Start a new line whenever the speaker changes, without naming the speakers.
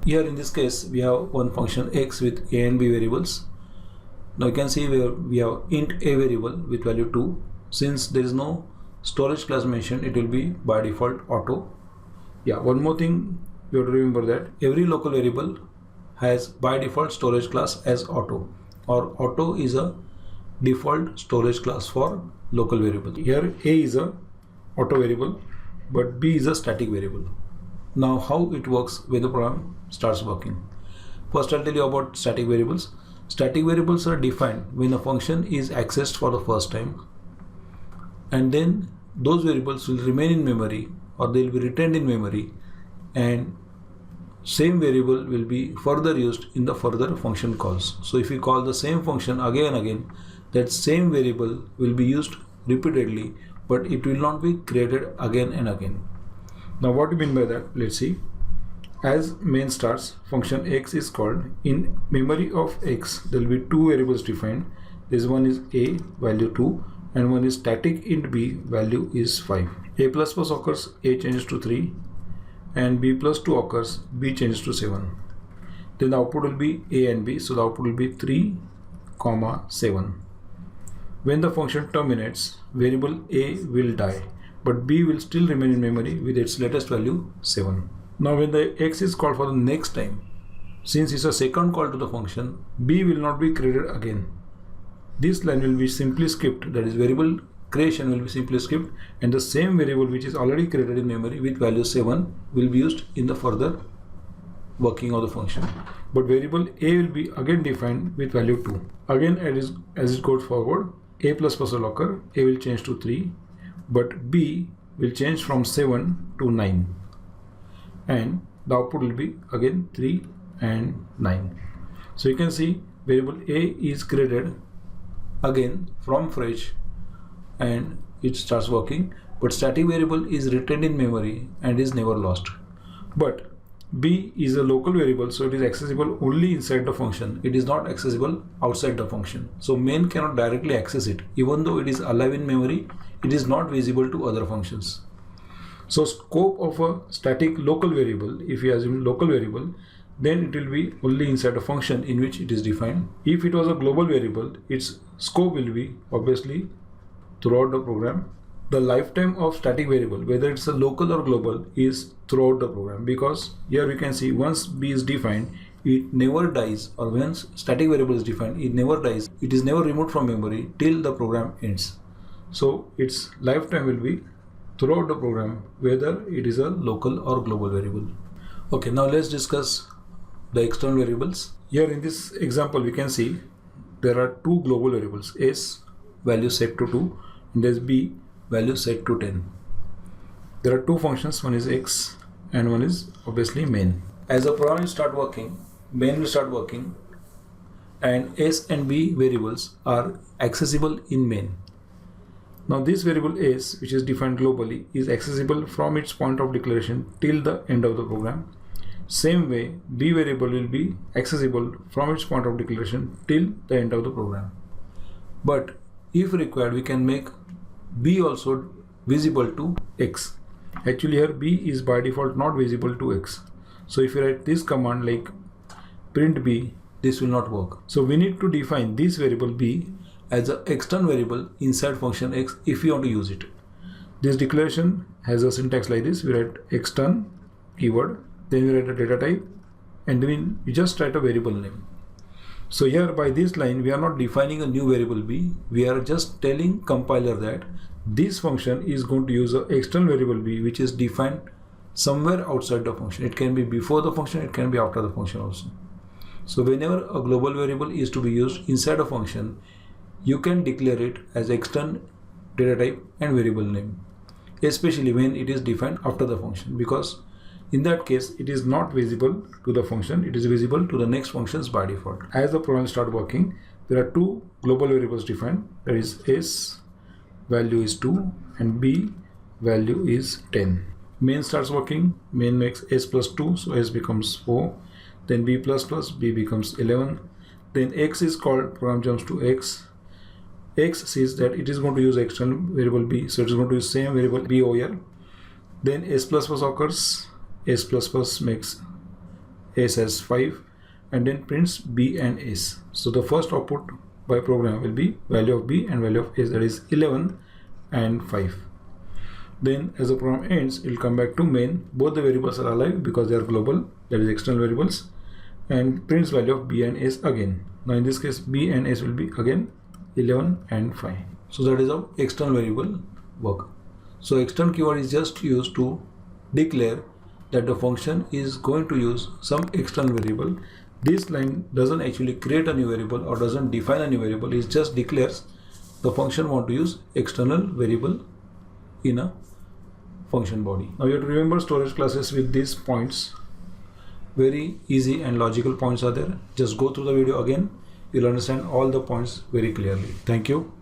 Here in this case we have one function x with a and b variables. Now you can see where we have int a variable with value 2. Since there is no storage class mentioned, it will be by default auto. Yeah, one more thing you have to remember, that every local variable has by default storage class as auto, or auto is a default storage class for local variable. Here a is a auto variable but b is a static variable. Now how it works when the program starts working. First I'll tell you about static variables. Static variables are defined when a function is accessed for the first time, and then those variables will remain in memory or they will be retained in memory, and same variable will be further used in the further function calls. So if you call the same function again and again, that same variable will be used repeatedly, but it will not be created again and again. Now what do you mean by that? Let's see. As main starts, function x is called. In memory of x, there will be two variables defined. This one is a, value 2, and one is static int b, value is 5. A++ occurs, a changes to 3, and b+2 occurs, b changes to 7. Then the output will be a and b, so the output will be 3, 7. When the function terminates, variable a will die, but b will still remain in memory with its latest value 7. Now when the x is called for the next time, since it's a second call to the function, b will not be created again. This line will be simply skipped, that is variable creation will be simply skipped, and the same variable which is already created in memory with value 7 will be used in the further working of the function. But variable a will be again defined with value 2. Again as it goes forward, a++ will occur, a will change to 3, but b will change from 7 to 9. And the output will be again 3 and 9. So you can see variable a is created again from fresh and it starts working, but static variable is retained in memory and is never lost. But b is a local variable, so it is accessible only inside the function. It is not accessible outside the function. So main cannot directly access it. Even though it is alive in memory, it is not visible to other functions. So scope of a static local variable, if you assume local variable, then it will be only inside a function in which it is defined. If it was a global variable, its scope will be obviously throughout the program. The lifetime of static variable, whether it's a local or global, is throughout the program, because here we can see once b is defined, it never dies, or once static variable is defined, it never dies. It is never removed from memory till the program ends. So its lifetime will be throughout the program, whether it is a local or global variable. Okay, now let's discuss the external variables. Here in this example we can see there are two global variables, s value set to 2 and there's b value set to 10. There are two functions, one is x and one is obviously main. As the program will start working, main will start working, and s and b variables are accessible in main. Now this variable s, which is defined globally, is accessible from its point of declaration till the end of the program. Same way, b variable will be accessible from its point of declaration till the end of the program. But if required, we can make b also visible to x. Actually here b is by default not visible to x. So if you write this command like print b, this will not work. So we need to define this variable b as an external variable inside function x if we want to use it. This declaration has a syntax like this. We write extern keyword, then we write a data type, and then we just write a variable name. So here by this line we are not defining a new variable b, we are just telling compiler that this function is going to use an external variable b which is defined somewhere outside the function. It can be before the function, it can be after the function also. So whenever a global variable is to be used inside a function, you can declare it as external data type and variable name, especially when it is defined after the function, because in that case it is not visible to the function, it is visible to the next functions by default. As the program starts working, there are two global variables defined, that is s value is 2 and b value is 10. Main starts working, main makes s plus 2, so s becomes 4, then b plus plus, b becomes 11, then x is called, program jumps to x. X sees that it is going to use external variable b, so it is going to use same variable b over here. Then s plus plus occurs, s plus plus makes s as 5 and then prints b and s. So the first output by program will be value of b and value of s, that is 11 and 5. Then as the program ends, it will come back to main. Both the variables are alive because they are global, that is external variables, and prints value of b and s again. Now in this case b and s will be again 11 and 5. So that is how external variable work. So external keyword is just used to declare that the function is going to use some external variable. This line doesn't actually create a new variable or doesn't define a new variable, it just declares the function want to use external variable in a function body. Now you have to remember storage classes with these points. Very easy and logical points are there. Just go through the video again. You'll understand all the points very clearly. Thank you.